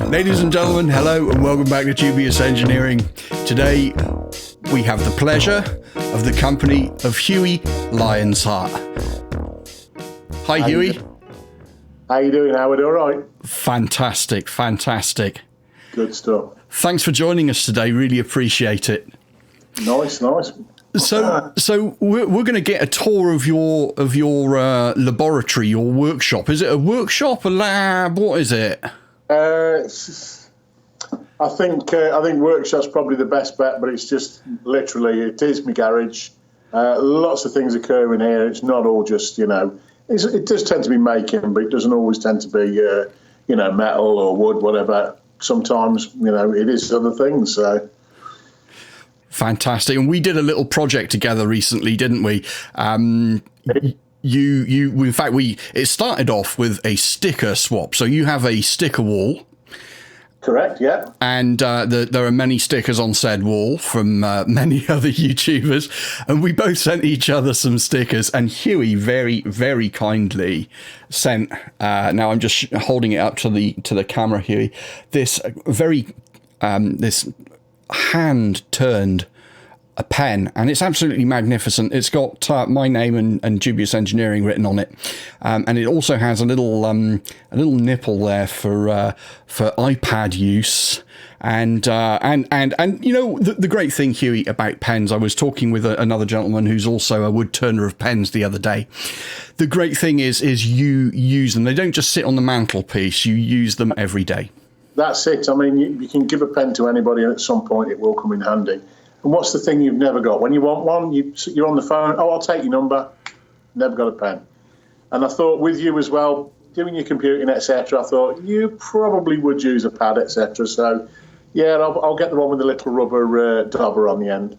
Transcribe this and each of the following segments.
Ladies and gentlemen, hello and welcome back to Dubious Engineering. Today we have the pleasure of the company of Hueys Lionsheart. Hi Huey. How you doing, Howard? All right? Fantastic, fantastic. Good stuff. Thanks for joining us today. Really appreciate it. Nice. So we're going to get a tour of your laboratory, your workshop. Is it a workshop, a lab? What is it? I think workshop's probably the best bet, but it's just literally, it is my garage. Lots of things occur in here. It's not all just, it does tend to be making, but it doesn't always tend to be, metal or wood, whatever. Sometimes, it is other things. So. Fantastic. And we did a little project together recently, didn't we? It started off with a sticker swap. So you have a sticker wall. Correct, yeah. And there are many stickers on said wall from many other YouTubers. And we both sent each other some stickers. And Huey very, very kindly sent, now I'm just holding it up to the camera, Huey, this this hand-turned a pen, and it's absolutely magnificent. It's got my name and Dubious Engineering written on it, and it also has a little nipple there for iPad use. And the great thing, Huey, about pens, I was talking with another gentleman who's also a wood turner of pens the other day. The great thing is you use them. They don't just sit on the mantelpiece. You use them every day. That's it. I mean, you can give a pen to anybody, and at some point it will come in handy. And what's the thing you've never got? When you want one, you're on the phone. Oh, I'll take your number. Never got a pen. And I thought with you as well, doing your computing, etc., I thought you probably would use a pad, etc. So, yeah, I'll get the one with the little rubber dauber on the end.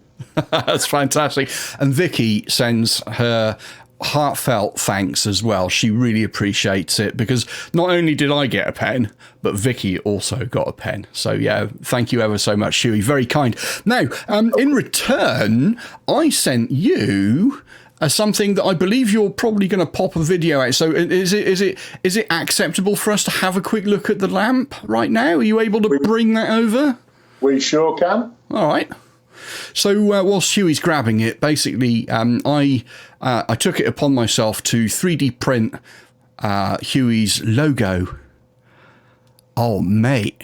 That's fantastic. And Vicky sends her heartfelt thanks as well. She really appreciates it because not only did I get a pen, but Vicky also got a pen. So yeah, thank you ever so much, Huey. Very kind. Now, in return, I sent you something that I believe you're probably going to pop a video out. So is it acceptable for us to have a quick look at the lamp right now? Are you able to bring that over? We sure can. All right. So whilst Huey's grabbing it, basically, I took it upon myself to 3D print Huey's logo. Oh mate,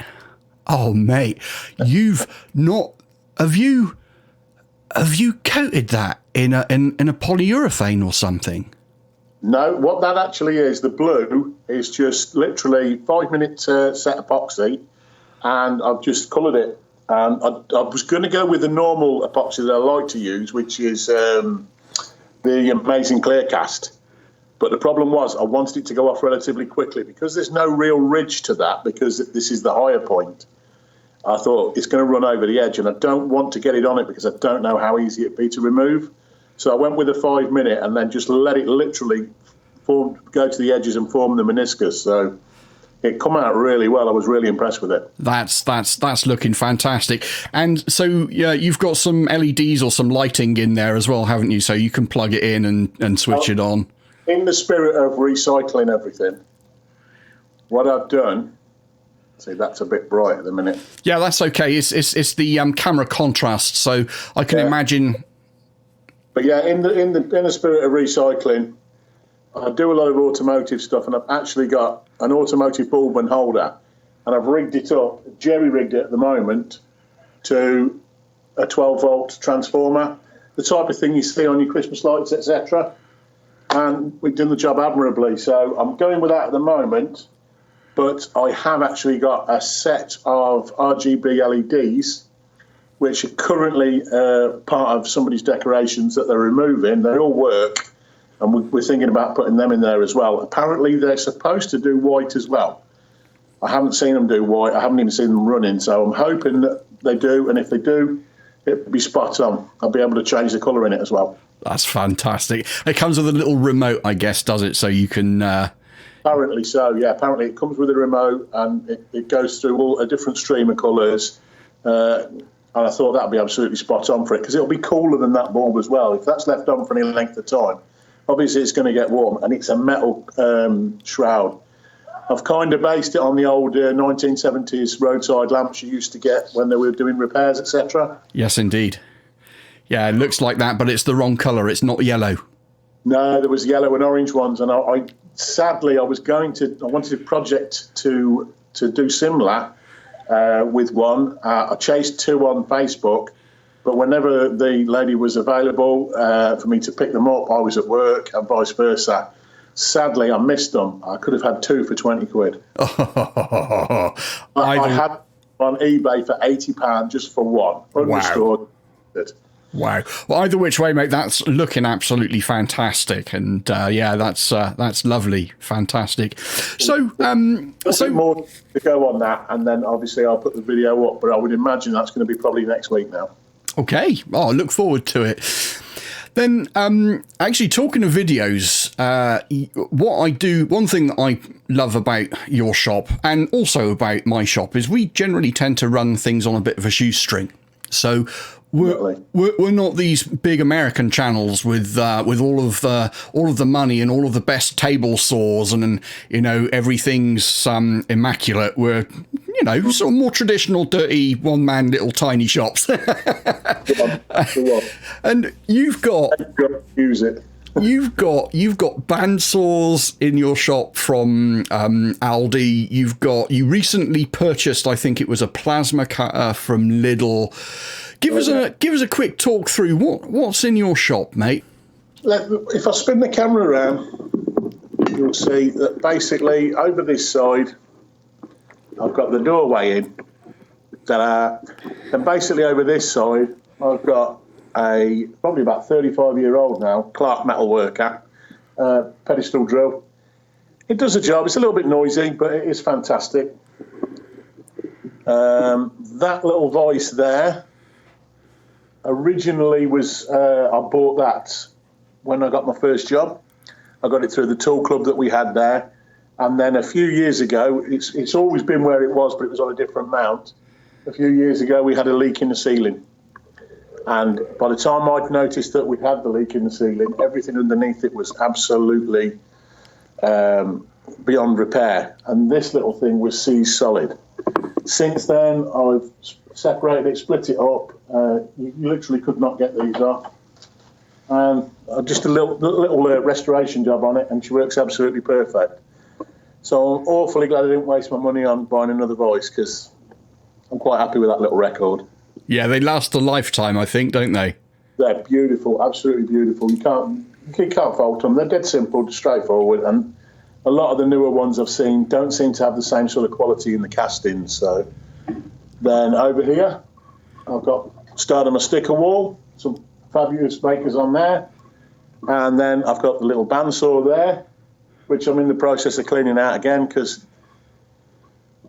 you've not have you coated that in a polyurethane or something? No, what that actually is, the blue is just literally 5-minute set epoxy, and I've just coloured it. I was going to go with the normal epoxy that I like to use, which is the Amazing Clear Cast. But the problem was I wanted it to go off relatively quickly because there's no real ridge to that because this is the higher point. I thought it's going to run over the edge and I don't want to get it on it because I don't know how easy it'd be to remove. So I went with a 5-minute and then just let it literally go to the edges and form the meniscus. So it come out really well. I was really impressed with it. That's looking fantastic. And so yeah, you've got some LEDs or some lighting in there as well, haven't you? So you can plug it in and switch it on. In the spirit of recycling everything, what I've done. See, that's a bit bright at the minute. Yeah, that's okay. It's the camera contrast, so I can imagine. But yeah, in the spirit of recycling, I do a lot of automotive stuff, and I've actually got an automotive bulb and holder, and I've rigged it up, jerry-rigged it at the moment, to a 12-volt transformer, the type of thing you see on your Christmas lights, etc. And we've done the job admirably. So I'm going with that at the moment, but I have actually got a set of RGB LEDs, which are currently part of somebody's decorations that they're removing. They all work. And we're thinking about putting them in there as well. Apparently, they're supposed to do white as well. I haven't seen them do white. I haven't even seen them running. So I'm hoping that they do. And if they do, it'll be spot on. I'll be able to change the colour in it as well. That's fantastic. It comes with a little remote, I guess, does it? So you can... Apparently so, yeah. Apparently it comes with a remote and it goes through all a different stream of colours. And I thought that would be absolutely spot on for it because it'll be cooler than that bulb as well. If that's left on for any length of time, obviously it's going to get warm, and it's a metal shroud. I've kind of based it on the old 1970s roadside lamps you used to get when they were doing repairs, etc. Yes, indeed. Yeah, it looks like that, but it's the wrong colour. It's not yellow. No, there was yellow and orange ones, and I sadly I wanted a project to do similar with one. I chased two on Facebook, but whenever the lady was available for me to pick them up, I was at work and vice versa. Sadly, I missed them. I could have had two for 20 quid. I had on eBay for £80 just for one. Unrestored. Wow. Well, either which way, mate, that's looking absolutely fantastic. And yeah, that's lovely. Fantastic. So, more to go on that. And then obviously I'll put the video up, but I would imagine that's going to be probably next week now. Okay. Oh, I look forward to it. Then, actually, talking of videos, what I do, one thing that I love about your shop and also about my shop is we generally tend to run things on a bit of a shoestring. So we're not these big American channels with all of the money and all of the best table saws and you know everything's immaculate. We're sort of more traditional, dirty one-man little tiny shops. And you've got you've got bandsaws in your shop from Aldi. You recently purchased, I think it was a plasma cutter from Lidl. Give us a quick talk through what's in your shop, mate. If I spin the camera around, you'll see that basically over this side I've got the doorway in. And basically over this side I've got a probably about 35-year-old now Clark metalworker pedestal drill. It does a job. It's a little bit noisy, but it is fantastic. That little vice there originally was I bought that when I got my first job. I got it through the tool club that we had there, and then a few years ago, it's always been where it was, but it was on a different mount. A few years ago, we had a leak in the ceiling, and by the time I'd noticed that we had the leak in the ceiling, everything underneath it was absolutely beyond repair, and this little thing was seized solid. Since then, I've separated it, split it up. You literally could not get these off. And just a little restoration job on it, and she works absolutely perfect. So I'm awfully glad I didn't waste my money on buying another voice, because I'm quite happy with that little record. Yeah, they last a lifetime, I think, don't they? They're beautiful, absolutely beautiful. You can't fault them. They're dead simple, straightforward, and a lot of the newer ones I've seen don't seem to have the same sort of quality in the castings. So then over here, I've started my sticker wall, some fabulous makers on there, and then I've got the little bandsaw there, which I'm in the process of cleaning out again, because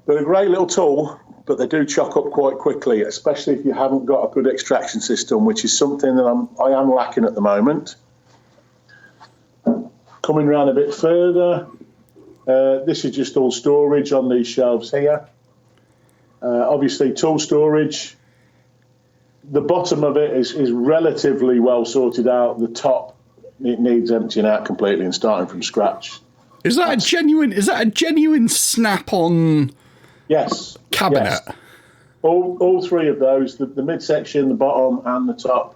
they're a great little tool, but they do chock up quite quickly, especially if you haven't got a good extraction system, which is something that I am lacking at the moment. Coming around a bit further, this is just all storage on these shelves here. Obviously, tool storage. The bottom of it is relatively well sorted out. The top, it needs emptying out completely and starting from scratch. Is that a genuine snap-on? Yes. Cabinet. Yes. All three of those, the midsection, the bottom, and the top.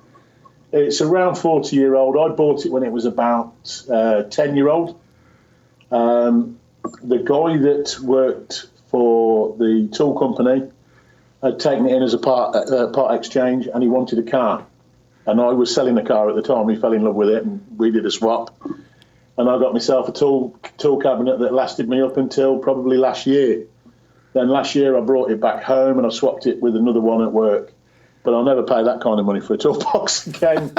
It's around 40-year-old. I bought it when it was about 10-year-old. The guy that worked for the tool company had taken it in as a part exchange, and he wanted a car. And I was selling a car at the time. He fell in love with it, and we did a swap. And I got myself a tool cabinet that lasted me up until probably last year. Then last year I brought it back home and I swapped it with another one at work. But I'll never pay that kind of money for a toolbox again.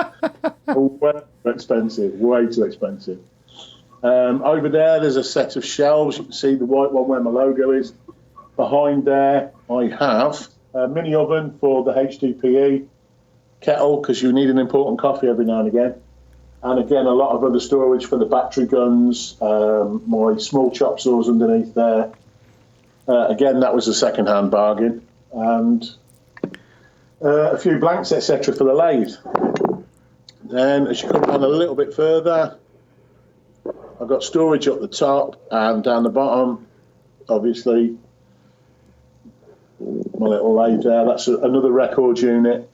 Way too expensive, way too expensive. Over there's a set of shelves. You can see the white one where my logo is. Behind there, I have a mini oven for the HDPE kettle, because you need an important coffee every now and again. And again, a lot of other storage for the battery guns, my small chop saws underneath there. Again, that was a second-hand bargain. And a few blanks, etc. for the lathe. Then, as you come down a little bit further, I've got storage up the top and down the bottom. obviously. My little lathe there, that's another record unit.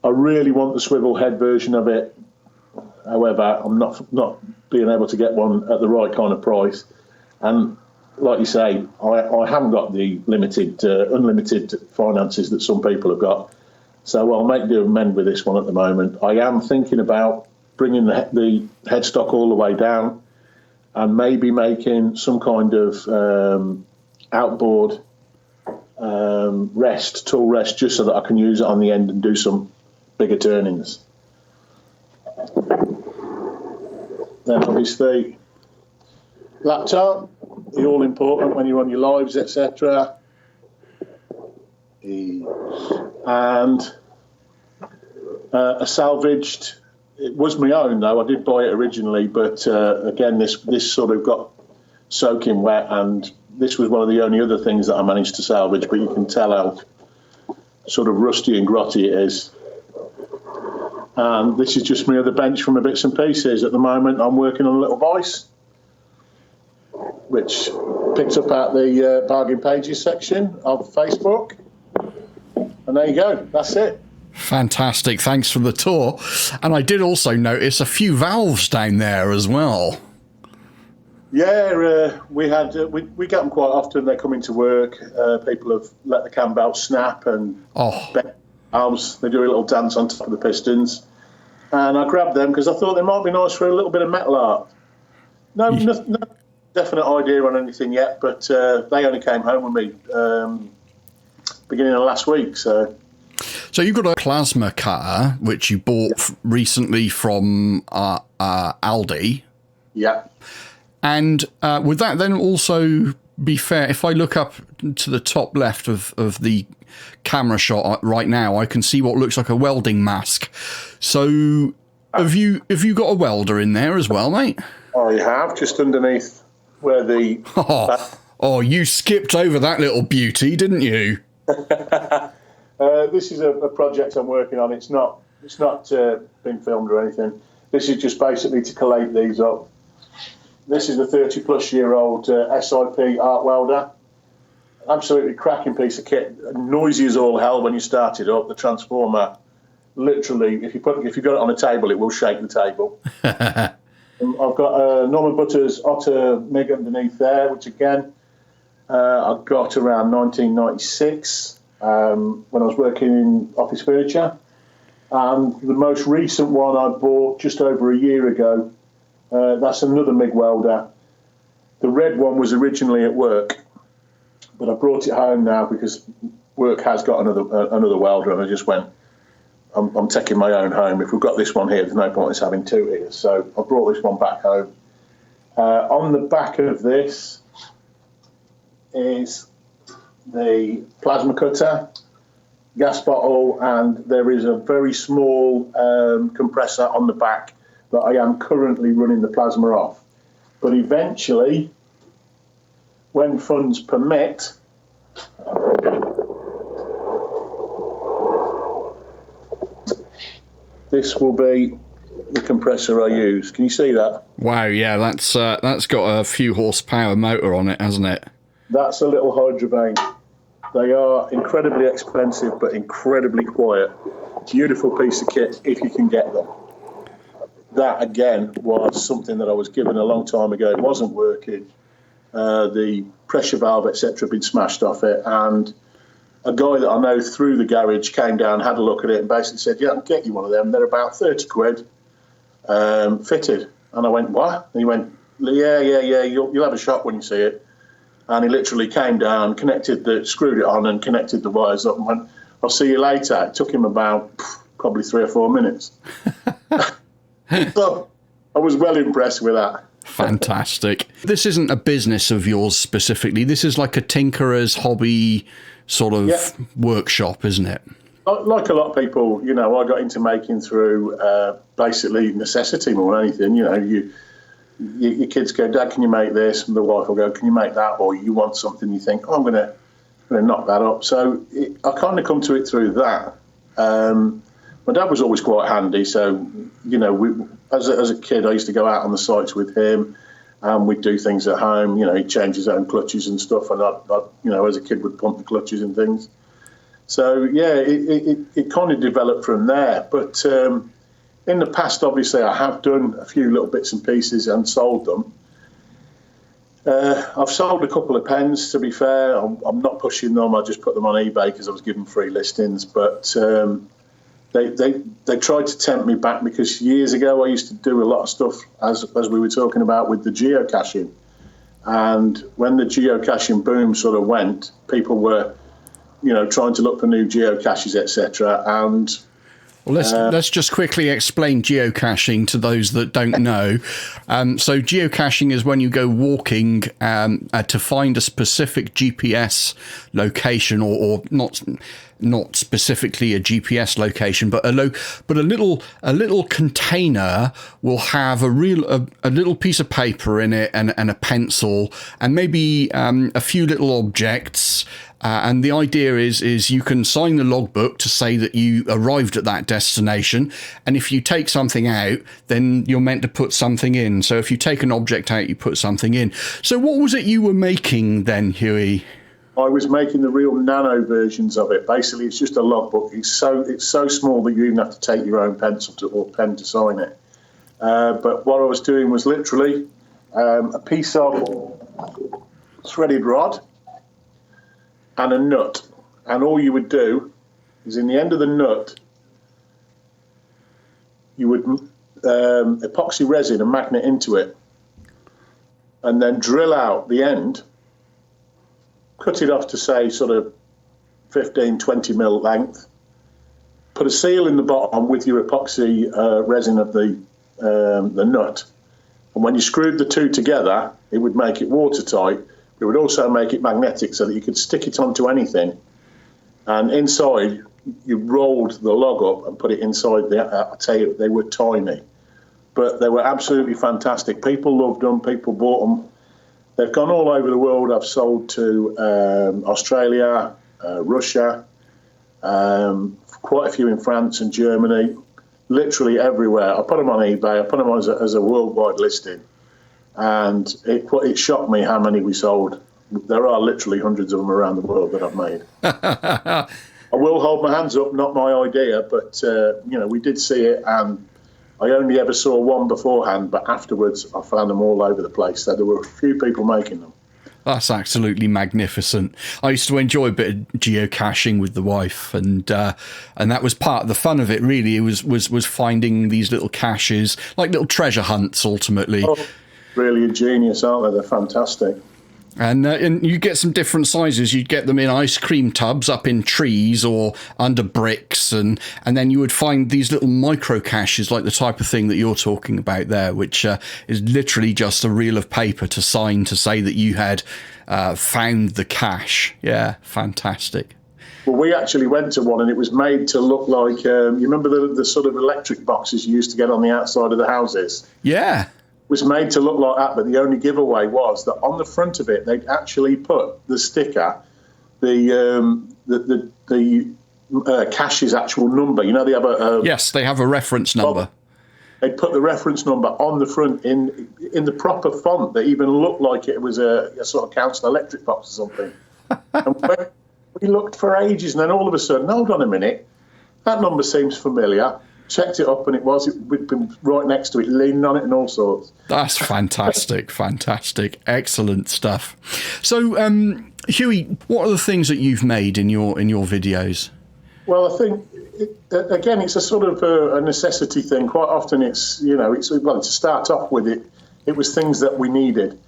I really want the swivel head version of it. However, I'm not being able to get one at the right kind of price. And like you say, I haven't got the unlimited finances that some people have got. So I'll make do and mend with this one at the moment. I am thinking about bringing the headstock all the way down and maybe making some kind of outboard tool rest, just so that I can use it on the end and do some bigger turnings. Then obviously laptop, the all important when you're on your lives, etc. And a salvaged, it was my own though, I did buy it originally, but again this sort of got soaking wet, and this was one of the only other things that I managed to salvage, but you can tell how sort of rusty and grotty it is. And this is just my other bench from my bits and pieces. At the moment I'm working on a little vice, which picked up at the bargain pages section of Facebook. And there you go, that's it. Fantastic, thanks for the tour. And I did also notice a few valves down there as well. Yeah, we get them quite often. They come into work. People have let the cam belt snap and valves. They do a little dance on top of the pistons. And I grabbed them because I thought they might be nice for a little bit of metal art. No definite idea on anything yet, but they only came home with me beginning of last week. So you've got a plasma cutter, which you bought recently from Aldi. Yeah. And would that then also be fair? If I look up to the top left of the camera shot right now, I can see what looks like a welding mask. So have you got a welder in there as well, mate? Oh, you have, just underneath where the... Oh, you skipped over that little beauty, didn't you? This is a project I'm working on. It's not been filmed or anything. This is just basically to collate these up. This is a 30-plus-year-old SIP art welder. Absolutely cracking piece of kit. Noisy as all hell when you start it up. The transformer, literally, if you got it on a table, it will shake the table. I've got Norman Butter's Otter MIG underneath there, which again, I got around 1996 when I was working in office furniture. And the most recent one I bought just over a year ago. That's another MIG welder. The red one was originally at work, but I brought it home now because work has got another welder, and I just went, I'm taking my own home. If we've got this one here, there's no point in us having two here. So I brought this one back home. On the back of this is the plasma cutter, gas bottle, and there is a very small compressor on the back that I am currently running the plasma off. But eventually, when funds permit, this will be the compressor I use. Can you see that? Wow, yeah, that's got a few horsepower motor on it, hasn't it? That's a little hydrovane. They are incredibly expensive, but incredibly quiet. Beautiful piece of kit if you can get them. That, again, was something that I was given a long time ago. It wasn't working. The pressure valve, etc., had been smashed off it. And a guy that I know through the garage came down, had a look at it, and basically said, yeah, I'll get you one of them. They're about 30 quid fitted. And I went, what? And he went, yeah, you'll have a shock when you see it. And he literally came down, screwed it on and connected the wires up and went, I'll see you later. It took him about probably 3 or 4 minutes. So I was well impressed with that. Fantastic. This isn't a business of yours specifically. This is like a tinkerer's hobby sort of workshop, isn't it? Like a lot of people, I got into making through basically necessity more than anything. Your kids go, Dad, can you make this? And the wife will go, can you make that? Or you want something, you think, I'm going to knock that up. So I kind of come to it through that. My dad was always quite handy, so as a kid I used to go out on the sites with him, and we'd do things at home. You know, he'd change his own clutches and stuff, and I you know, as a kid, would pump the clutches and things. So yeah, it kind of developed from there. But in the past, obviously, I have done a few little bits and pieces and sold them. I've sold a couple of pens, to be fair. I'm not pushing them. I just put them on eBay because I was given free listings. But they tried to tempt me back, because years ago I used to do a lot of stuff, as we were talking about, with the geocaching. And when the geocaching boom sort of went, people were, you know, trying to look for new geocaches, etc. And well, let's just quickly explain geocaching to those that don't know. So geocaching is when you go walking to find a specific GPS location, or not specifically a GPS location, but a little container will have a little piece of paper in it, and a pencil, and maybe a few little objects. And the idea is you can sign the logbook to say that you arrived at that destination. And if you take something out, then you're meant to put something in. So if you take an object out, you put something in. So what was it you were making then, Huey? I was making the real nano versions of it. Basically, it's just a logbook. It's so small that you even have to take your own pencil or pen to sign it. But what I was doing was literally a piece of threaded rod and a nut. And all you would do is, in the end of the nut, you would epoxy resin and magnet into it, and then drill out the end, cut it off to, say, sort of 15, 20 mil length, put a seal in the bottom with your epoxy resin of the nut. And when you screwed the two together, it would make it watertight. It would also make it magnetic, so that you could stick it onto anything. And inside, you rolled the log up and put it inside I tell you, they were tiny, but they were absolutely fantastic. People loved them. People bought them. They've gone all over the world. I've sold to Australia, Russia, quite a few in France and Germany, literally everywhere. I put them on eBay. I put them on as a worldwide listing. And it shocked me how many we sold. There are literally hundreds of them around the world that I've made. I will hold my hands up, not my idea, but you know, we did see it, and I only ever saw one beforehand, but afterwards I found them all over the place. So there were a few people making them. That's absolutely magnificent. I used to enjoy a bit of geocaching with the wife, and that was part of the fun of it. Really, it was finding these little caches, like little treasure hunts, ultimately. Oh, really ingenious, aren't they? They're fantastic. And you get some different sizes. You'd get them in ice cream tubs up in trees or under bricks, and then you would find these little micro caches, like the type of thing that you're talking about there, which is literally just a reel of paper to sign to say that you had found the cache. Yeah, fantastic. Well, we actually went to one, and it was made to look like, you remember the sort of electric boxes you used to get on the outside of the houses? Yeah. Was made to look like that, but the only giveaway was that on the front of it, they'd actually put the sticker, the cache's actual number. You know, they have a yes, they have a reference number. They'd put the reference number on the front in the proper font that even looked like it was a sort of council electric box or something. And we looked for ages, and then all of a sudden, hold on a minute, that number seems familiar. Checked it up, and we'd been right next to it, leaning on it and all sorts. That's fantastic. Fantastic. Excellent stuff. So, Huey, what are the things that you've made in your videos? Well, I think, again, it's a sort of a necessity thing. Quite often it's, you know, to start off with it was things that we needed.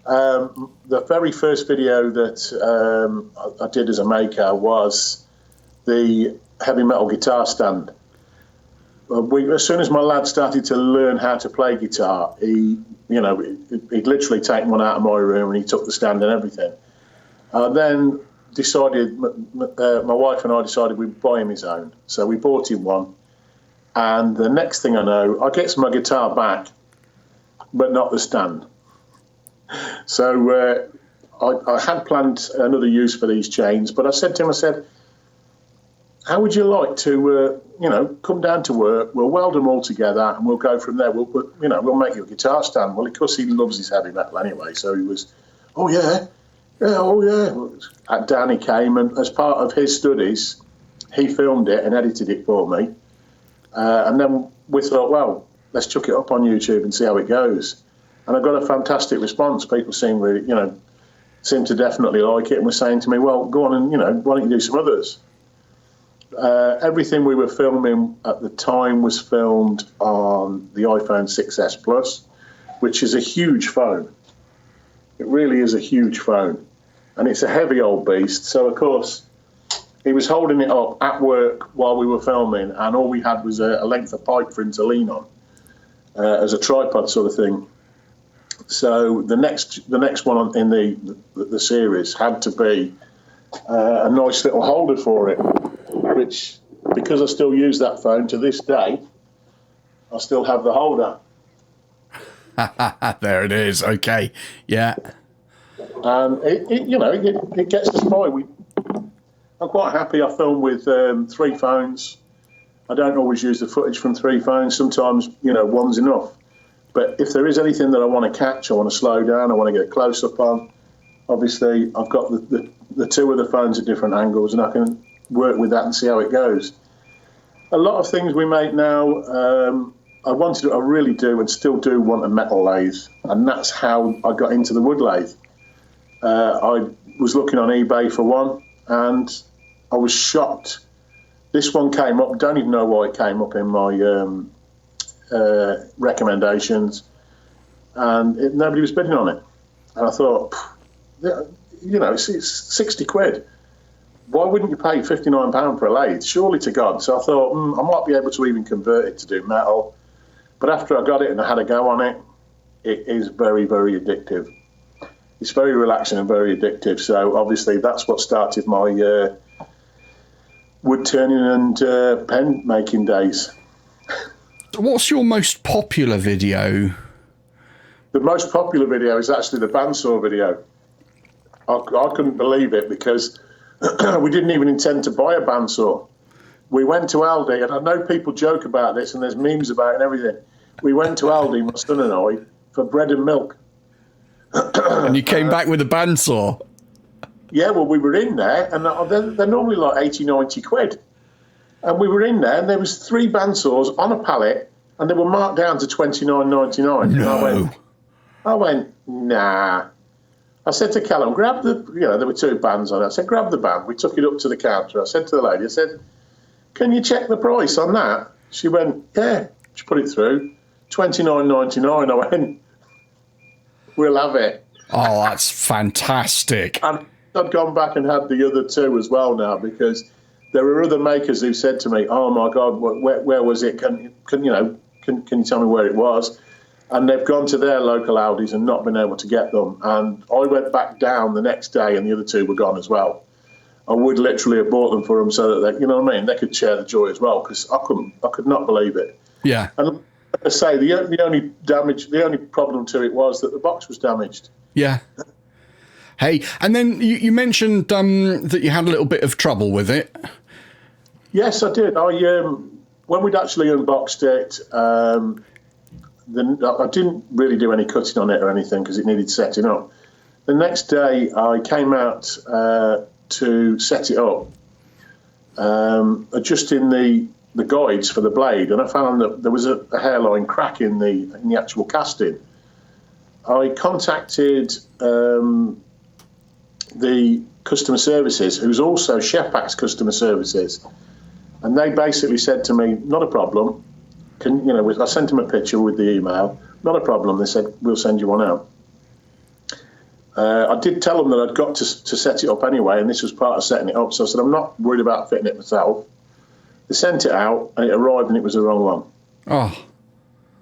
The very first video that I did as a maker was the heavy metal guitar stand. As soon as my lad started to learn how to play guitar, he'd literally taken one out of my room, and he took the stand and everything. Then decided, my wife and I decided we'd buy him his own. So we bought him one. And the next thing I know, I get my guitar back, but not the stand. So I had planned another use for these chains, but I said to him, how would you like to, come down to work? We'll weld them all together, and we'll go from there. We'll make you a guitar stand. Well, of course, he loves his heavy metal anyway, so he was, oh yeah, oh yeah. Down he came, and as part of his studies, he filmed it and edited it for me. And then we thought, well, let's chuck it up on YouTube and see how it goes. And I got a fantastic response. People seem to definitely like it, and were saying to me, well, go on and, why don't you do some others? Everything we were filming at the time was filmed on the iPhone 6S Plus, which is a huge phone. It really is a huge phone. And it's a heavy old beast. So, of course, he was holding it up at work while we were filming, and all we had was a length of pipe for him to lean on as a tripod sort of thing. So the next one in the series had to be a nice little holder for it, which, because I still use that phone to this day, I still have the holder. There it is. Okay, yeah. And it gets us by. I'm quite happy. I film with 3 phones. I don't always use the footage from 3 phones. Sometimes, one's enough. But if there is anything that I want to catch, I want to slow down, I want to get a close-up on, obviously I've got the 2 of the phones at different angles, and I can work with that and see how it goes. A lot of things we make now, I really do and still do want a metal lathe, and that's how I got into the wood lathe. I was looking on eBay for one, and I was shocked. This one came up, don't even know why it came up in my recommendations, and nobody was bidding on it. And I thought, it's 60 quid. Why wouldn't you pay £59 for a lathe? Surely to God. So I thought, I might be able to even convert it to do metal. But after I got it and I had a go on it, it is very, very addictive. It's very relaxing and very addictive. So obviously that's what started my wood turning and pen making days. What's your most popular video? The most popular video is actually the bandsaw video. I couldn't believe it, because we didn't even intend to buy a bandsaw. We went to Aldi, and I know people joke about this, and there's memes about it and everything. We went to Aldi, my son and I, for bread and milk. And you came back with a bandsaw? Yeah, well, we were in there, and they're normally like 80, 90 quid. And we were in there, and there was 3 bandsaws on a pallet, and they were marked down to $29.99. No. And I went, nah. I said to Callum, grab the, there were 2 bands on it. I said, grab the band. We took it up to the counter. I said to the lady, I said, can you check the price on that? She went, yeah. She put it through, $29.99. I went, we'll have it. Oh, that's fantastic. And I've gone back and had the other 2 as well now, because there are other makers who said to me, oh my God, where was it? Can you tell me where it was? And they've gone to their local Aldis and not been able to get them. And I went back down the next day, and the other 2 were gone as well. I would literally have bought them for them so that they could share the joy as well, because I could not believe it. Yeah. And like I say, the only problem to it was that the box was damaged. Yeah. Hey, and then you mentioned that you had a little bit of trouble with it. Yes, I did. When we'd actually unboxed it, I didn't really do any cutting on it or anything, because it needed setting up. The next day, I came out to set it up, adjusting the guides for the blade, and I found that there was a hairline crack in the actual casting. I contacted the customer services, who's also Chefpak's customer services, and they basically said to me, not a problem. I sent them a picture with the email. Not a problem. They said, we'll send you one out. I did tell them that I'd got to set it up anyway, and this was part of setting it up. So I said, I'm not worried about fitting it myself. They sent it out, and it arrived, and it was the wrong one. Oh.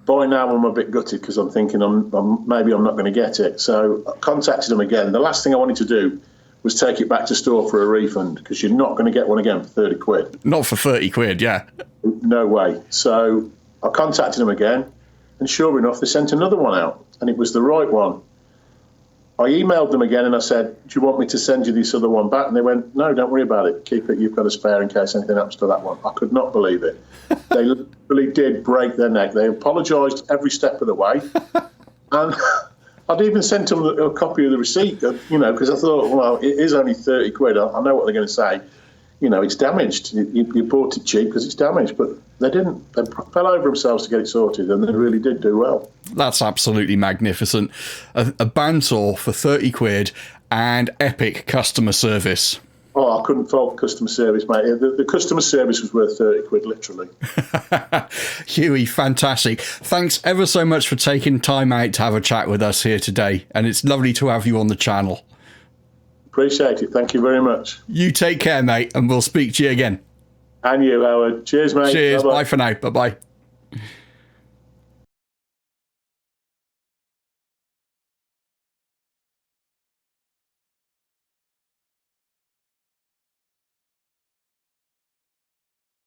By now, I'm a bit gutted, because I'm thinking maybe I'm not going to get it. So I contacted them again. The last thing I wanted to do was take it back to store for a refund, because you're not going to get one again for 30 quid. Not for 30 quid, yeah. No way. So I contacted them again, and sure enough, they sent another one out, and it was the right one. I emailed them again, and I said, you want me to send you this other one back? And they went, no, don't worry about it. Keep it. You've got a spare in case anything happens to that one. I could not believe it. They really did break their neck. They apologised every step of the way. And I'd even sent them a copy of the receipt, because I thought, well, it is only 30 quid. I know what they're going to say. It's damaged. You bought it cheap because it's damaged. But they didn't. They fell over themselves to get it sorted, and they really did do well. That's absolutely magnificent. A bandsaw for 30 quid and epic customer service. Oh, I couldn't fault customer service, mate. The customer service was worth 30 quid, literally. Huey, fantastic. Thanks ever so much for taking time out to have a chat with us here today. And it's lovely to have you on the channel. Appreciate it. Thank you very much. You take care, mate, and we'll speak to you again. And you, Howard. Cheers, mate. Cheers. Bye-bye. Bye for now. Bye-bye.